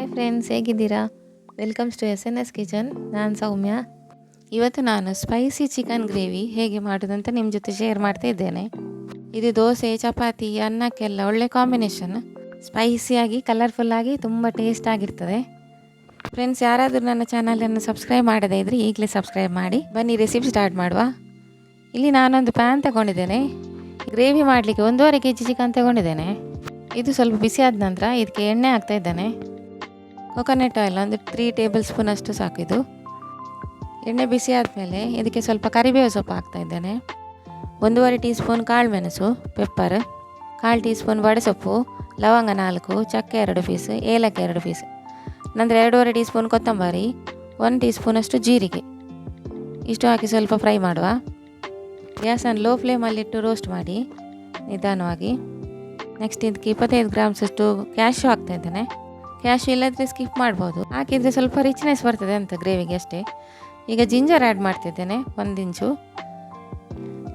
Hi friends, ಹೇಗಿದ್ದೀರಾ? Welcomes to SNS kitchen. ನಾನು ಸೌಮ್ಯ. ಇವತ್ತು ನಾನು ಸ್ಪೈಸಿ ಚಿಕನ್ ಗ್ರೇವಿ ಹೇಗೆ ಮಾಡೋದಂತ ನಿಮ್ಮ ಜೊತೆ ಶೇರ್ ಮಾಡ್ತಾ ಇದ್ದೇನೆ. ಇದು ದೋಸೆ, ಚಪಾತಿ, ಅನ್ನಕ್ಕೆಲ್ಲ ಒಳ್ಳೆ ಕಾಂಬಿನೇಷನ್. ಸ್ಪೈಸಿಯಾಗಿ, ಕಲರ್ಫುಲ್ಲಾಗಿ, ತುಂಬ ಟೇಸ್ಟ್ ಆಗಿರ್ತದೆ. ಫ್ರೆಂಡ್ಸ್, ಯಾರಾದರೂ ನನ್ನ ಚಾನಲನ್ನು ಸಬ್ಸ್ಕ್ರೈಬ್ ಮಾಡದೇ ಇದ್ದರೆ ಈಗಲೇ ಸಬ್ಸ್ಕ್ರೈಬ್ ಮಾಡಿ. ಬನ್ನಿ ರೆಸಿಪಿ ಸ್ಟಾರ್ಟ್ ಮಾಡುವ. ಇಲ್ಲಿ ನಾನೊಂದು ಪ್ಯಾನ್ ತಗೊಂಡಿದ್ದೇನೆ. ಗ್ರೇವಿ ಮಾಡಲಿಕ್ಕೆ 1.5 kg ಚಿಕನ್ ತಗೊಂಡಿದ್ದೇನೆ. ಇದು ಸ್ವಲ್ಪ ಬಿಸಿ ಆದ ನಂತರ ಇದಕ್ಕೆ ಎಣ್ಣೆ ಹಾಕ್ತಾ ಇದ್ದೇನೆ. ಕೊಕೊನಟ್ ಆಯಿಲ್ ಒಂದು 3 ಟೇಬಲ್ ಸ್ಪೂನ್ ಅಷ್ಟು ಸಾಕು. ಇದು ಎಣ್ಣೆ ಬಿಸಿ ಆದಮೇಲೆ ಇದಕ್ಕೆ ಸ್ವಲ್ಪ ಕರಿಬೇವು ಸೊಪ್ಪು ಹಾಕ್ತಾ ಇದ್ದೇನೆ. 1.5 ಟೀ ಸ್ಪೂನ್ ಕಾಳು ಮೆಣಸು, ಪೆಪ್ಪರ್, 1/4 ಟೀ ಸ್ಪೂನ್ ವಡೆಸೊಪ್ಪು, ಲವಂಗ 4, ಚಕ್ಕೆ 2 ಪೀಸ್, ಏಲಕ್ಕಿ 2 ಪೀಸ್, ನಂತರ 2.5 ಟೀ ಸ್ಪೂನ್ ಕೊತ್ತಂಬರಿ, 1 ಟೀ ಸ್ಪೂನ್ ಅಷ್ಟು ಜೀರಿಗೆ. ಇಷ್ಟು ಹಾಕಿ ಸ್ವಲ್ಪ ಫ್ರೈ ಮಾಡುವ. ಗ್ಯಾಸನ್ನು ಲೋ ಫ್ಲೇಮಲ್ಲಿಟ್ಟು ರೋಸ್ಟ್ ಮಾಡಿ ನಿಧಾನವಾಗಿ. ನೆಕ್ಸ್ಟ್ ಇದಕ್ಕೆ 25 ಗ್ರಾಮ್ಸ್ ಅಷ್ಟು ಕ್ಯಾಶ್ಯೂ ಹಾಕ್ತಾ ಇದ್ದೇನೆ. ಕ್ಯಾಶ್ಯೂ ಇಲ್ಲದ್ರೆ ಸ್ಕಿಪ್ ಮಾಡ್ಬೋದು, ಹಾಕಿದರೆ ಸ್ವಲ್ಪ ರಿಚ್ನೆಸ್ ಬರ್ತದೆ ಅಂತ ಗ್ರೇವಿಗೆ ಅಷ್ಟೇ. ಈಗ ಜಿಂಜರ್ ಆ್ಯಡ್ ಮಾಡ್ತಿದ್ದೇನೆ 1 ಇಂಚು.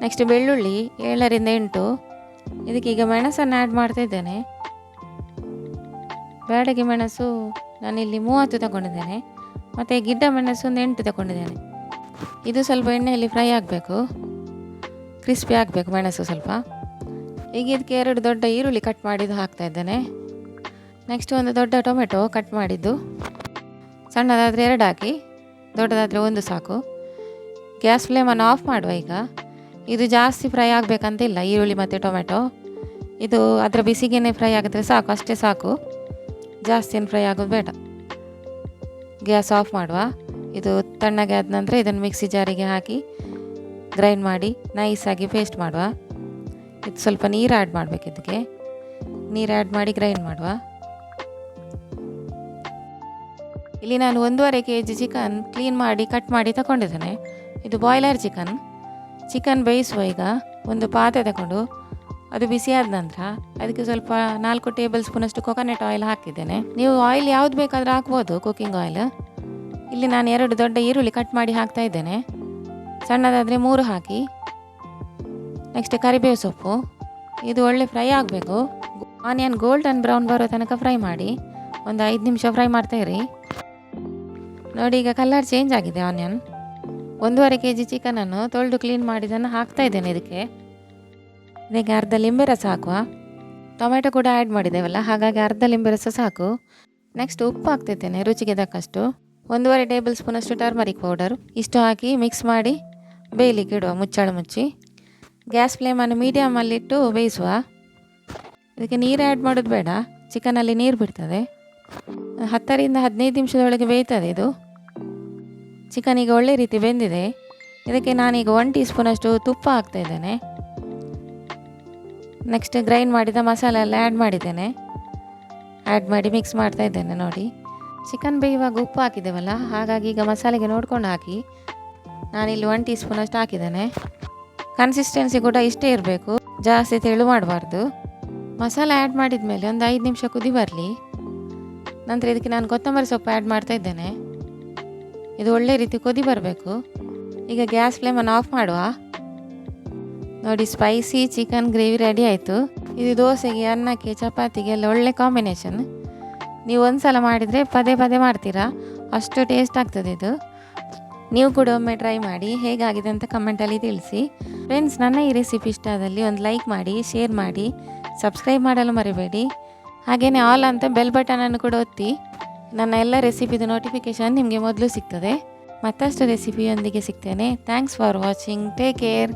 ನೆಕ್ಸ್ಟ್ ಬೆಳ್ಳುಳ್ಳಿ 7ರಿಂದ 8. ಇದಕ್ಕೆ ಈಗ ಮೆಣಸನ್ನು ಆ್ಯಡ್ ಮಾಡ್ತಾ ಇದ್ದೇನೆ. ಬ್ಯಾಡಗಿ ಮೆಣಸು ನಾನಿಲ್ಲಿ 30 ತಗೊಂಡಿದ್ದೇನೆ, ಮತ್ತು ಗಿಡ್ಡ ಮೆಣಸು ಒಂದು 8 ತಗೊಂಡಿದ್ದೇನೆ. ಇದು ಸ್ವಲ್ಪ ಎಣ್ಣೆಯಲ್ಲಿ ಫ್ರೈ ಆಗಬೇಕು, ಕ್ರಿಸ್ಪಿ ಆಗಬೇಕು ಮೆಣಸು ಸ್ವಲ್ಪ. ಈಗ ಇದಕ್ಕೆ 2 ದೊಡ್ಡ ಈರುಳ್ಳಿ ಕಟ್ ಮಾಡಿದ್ದು ಹಾಕ್ತಾ ಇದ್ದೇನೆ. ನೆಕ್ಸ್ಟ್ ಒಂದು ದೊಡ್ಡ ಟೊಮೆಟೊ ಕಟ್ ಮಾಡಿದ್ದು, ಸಣ್ಣದಾದರೆ 2 ಹಾಕಿ, ದೊಡ್ಡದಾದರೆ 1 ಸಾಕು. ಗ್ಯಾಸ್ ಫ್ಲೇಮನ್ನು ಆಫ್ ಮಾಡುವ. ಈಗ ಇದು ಜಾಸ್ತಿ ಫ್ರೈ ಆಗಬೇಕಂತಿಲ್ಲ, ಈರುಳ್ಳಿ ಮತ್ತು ಟೊಮೆಟೊ. ಇದು ಅದರ ಬಿಸಿಗೇನೆ ಫ್ರೈ ಆಗಿದ್ರೆ ಸಾಕು, ಅಷ್ಟೇ ಸಾಕು, ಜಾಸ್ತಿ ಏನು ಫ್ರೈ ಆಗೋದು ಬೇಡ. ಗ್ಯಾಸ್ ಆಫ್ ಮಾಡುವ. ಇದು ತಣ್ಣಗೆ ಆದ ನಂತರ ಇದನ್ನು ಮಿಕ್ಸಿ ಜಾರಿಗೆ ಹಾಕಿ ಗ್ರೈಂಡ್ ಮಾಡಿ ನೈಸಾಗಿ ಪೇಸ್ಟ್ ಮಾಡುವ. ಇದು ಸ್ವಲ್ಪ ನೀರು ಆ್ಯಡ್ ಮಾಡಬೇಕು. ಇದಕ್ಕೆ ನೀರು ಆ್ಯಡ್ ಮಾಡಿ ಗ್ರೈಂಡ್ ಮಾಡುವ. ಇಲ್ಲಿ ನಾನು 1.5 kg ಚಿಕನ್ ಕ್ಲೀನ್ ಮಾಡಿ ಕಟ್ ಮಾಡಿ ತಗೊಂಡಿದ್ದೇನೆ. ಇದು ಬಾಯ್ಲರ್ ಚಿಕನ್ ಬೇಯಿಸುವ. ಈಗ ಒಂದು ಪಾತ್ರೆ ತಗೊಂಡು ಅದು ಬಿಸಿಯಾದ ನಂತರ ಅದಕ್ಕೆ ಸ್ವಲ್ಪ 4 ಟೇಬಲ್ ಸ್ಪೂನ್ ಅಷ್ಟು ಕೊಕೊನಟ್ ಆಯಿಲ್ ಹಾಕಿದ್ದೇನೆ. ನೀವು ಆಯಿಲ್ ಯಾವ್ದು ಬೇಕಾದರೂ ಹಾಕ್ಬೋದು, ಕುಕ್ಕಿಂಗ್ ಆಯಿಲ್. ಇಲ್ಲಿ ನಾನು 2 ದೊಡ್ಡ ಈರುಳ್ಳಿ ಕಟ್ ಮಾಡಿ ಹಾಕ್ತಾ ಇದ್ದೇನೆ, ಸಣ್ಣದಾದರೆ 3 ಹಾಕಿ. ನೆಕ್ಸ್ಟ್ ಕರಿಬೇವು ಸೊಪ್ಪು. ಇದು ಒಳ್ಳೆ ಫ್ರೈ ಆಗಬೇಕು. ಆನಿಯನ್ ಗೋಲ್ಡನ್ ಬ್ರೌನ್ ಬರೋ ತನಕ ಫ್ರೈ ಮಾಡಿ. ಒಂದು 5 ನಿಮಿಷ ಫ್ರೈ ಮಾಡ್ತಾಯಿರಿ. ನೋಡಿ, ಈಗ ಕಲರ್ ಚೇಂಜ್ ಆಗಿದೆ ಆನಿಯನ್. 1.5 kg ಚಿಕನನ್ನು ತೊಳೆದು ಕ್ಲೀನ್ ಮಾಡಿದ್ದನ್ನು ಹಾಕ್ತಾ ಇದ್ದೇನೆ ಇದಕ್ಕೆ ಅರ್ಧ ಲಿಂಬೆ ರಸ ಹಾಕುವ. ಟೊಮೆಟೊ ಕೂಡ ಆ್ಯಡ್ ಮಾಡಿದ್ದೇವಲ್ಲ, ಹಾಗಾಗಿ ಅರ್ಧ ಲಿಂಬೆ ರಸ ಸಾಕು. ನೆಕ್ಸ್ಟ್ ಉಪ್ಪು ಹಾಕ್ತಿದ್ದೇನೆ ರುಚಿಗೆ ತಕ್ಕಷ್ಟು. 1.5 ಟೇಬಲ್ ಸ್ಪೂನ್ ಅಷ್ಟು ಟರ್ಮರಿಕ್ ಪೌಡರ್. ಇಷ್ಟು ಹಾಕಿ ಮಿಕ್ಸ್ ಮಾಡಿ ಬೇಯಲಿಕ್ಕೆ ಇಡುವ, ಮುಚ್ಚಳ ಮುಚ್ಚಿ. ಗ್ಯಾಸ್ ಫ್ಲೇಮನ್ನು ಮೀಡಿಯಮಲ್ಲಿಟ್ಟು ಬೇಯಿಸುವ. ಇದಕ್ಕೆ ನೀರು ಆ್ಯಡ್ ಮಾಡೋದು ಬೇಡ, ಚಿಕನಲ್ಲಿ ನೀರು ಬಿಡ್ತದೆ. 10ರಿಂದ 15 ನಿಮಿಷದೊಳಗೆ ಬೇಯ್ತದೆ ಇದು. ಚಿಕನ್ ಈಗ ಒಳ್ಳೆ ರೀತಿ ಬೆಂದಿದೆ. ಇದಕ್ಕೆ ನಾನೀಗ 1 ಟೀ ಸ್ಪೂನ್ ಅಷ್ಟು ತುಪ್ಪ ಹಾಕ್ತಾ ಇದ್ದೇನೆ. ನೆಕ್ಸ್ಟ್ ಗ್ರೈಂಡ್ ಮಾಡಿದ ಮಸಾಲೆ ಎಲ್ಲ ಆ್ಯಡ್ ಮಾಡಿದ್ದೇನೆ. ಆ್ಯಡ್ ಮಾಡಿ ಮಿಕ್ಸ್ ಮಾಡ್ತಾ ಇದ್ದೇನೆ. ನೋಡಿ, ಚಿಕನ್ ಬೇಯುವಾಗ ಉಪ್ಪು ಹಾಕಿದ್ದೇವಲ್ಲ, ಹಾಗಾಗಿ ಈಗ ಮಸಾಲೆಗೆ ನೋಡ್ಕೊಂಡು ಹಾಕಿ. ನಾನಿಲ್ಲಿ 1 ಟೀ ಸ್ಪೂನ್ ಅಷ್ಟು ಹಾಕಿದ್ದೇನೆ. ಕನ್ಸಿಸ್ಟೆನ್ಸಿ ಕೂಡ ಇಷ್ಟೇ ಇರಬೇಕು, ಜಾಸ್ತಿ ತೆಳು ಮಾಡಬಾರ್ದು. ಮಸಾಲೆ ಆ್ಯಡ್ ಮಾಡಿದ ಮೇಲೆ ಒಂದು 5 ನಿಮಿಷ ಕುದಿ ಬರಲಿ. ನಂತರ ಇದಕ್ಕೆ ನಾನು ಕೊತ್ತಂಬರಿ ಸೊಪ್ಪು ಆ್ಯಡ್ ಮಾಡ್ತಾ ಇದ್ದೇನೆ. ಇದು ಒಳ್ಳೆ ರೀತಿ ಕುದಿ ಬರಬೇಕು. ಈಗ ಗ್ಯಾಸ್ ಫ್ಲೇಮನ್ನು ಆಫ್ ಮಾಡುವ. ನೋಡಿ, ಸ್ಪೈಸಿ ಚಿಕನ್ ಗ್ರೇವಿ ರೆಡಿ ಆಯಿತು. ಇದು ದೋಸೆಗೆ, ಅನ್ನಕ್ಕೆ, ಚಪಾತಿಗೆ ಎಲ್ಲ ಒಳ್ಳೆ ಕಾಂಬಿನೇಷನ್. ನೀವು ಒಂದು ಸಲ ಮಾಡಿದರೆ ಪದೇ ಪದೇ ಮಾಡ್ತೀರಾ, ಅಷ್ಟು ಟೇಸ್ಟ್ ಆಗ್ತದೆ ಇದು. ನೀವು ಕೂಡ ಒಮ್ಮೆ ಟ್ರೈ ಮಾಡಿ, ಹೇಗಾಗಿದೆ ಅಂತ ಕಮೆಂಟಲ್ಲಿ ತಿಳಿಸಿ. ಫ್ರೆಂಡ್ಸ್, ನನ್ನ ಈ ರೆಸಿಪಿ ಇಷ್ಟ ಆದಲ್ಲಿ ಒಂದು ಲೈಕ್ ಮಾಡಿ, ಶೇರ್ ಮಾಡಿ, ಸಬ್ಸ್ಕ್ರೈಬ್ ಮಾಡಲು ಮರಿಬೇಡಿ. ಹಾಗೆಯೇ ಆಲ್ ಅಂತ ಬೆಲ್ ಬಟನನ್ನು ಕೂಡ ಒತ್ತಿ. ನನ್ನ ಎಲ್ಲ ರೆಸಿಪಿದು ನೋಟಿಫಿಕೇಷನ್ ನಿಮಗೆ ಮೊದಲು ಸಿಗ್ತದೆ. ಮತ್ತಷ್ಟು ರೆಸಿಪಿಯೊಂದಿಗೆ ಸಿಗ್ತೇನೆ. Thanks for watching. Take care.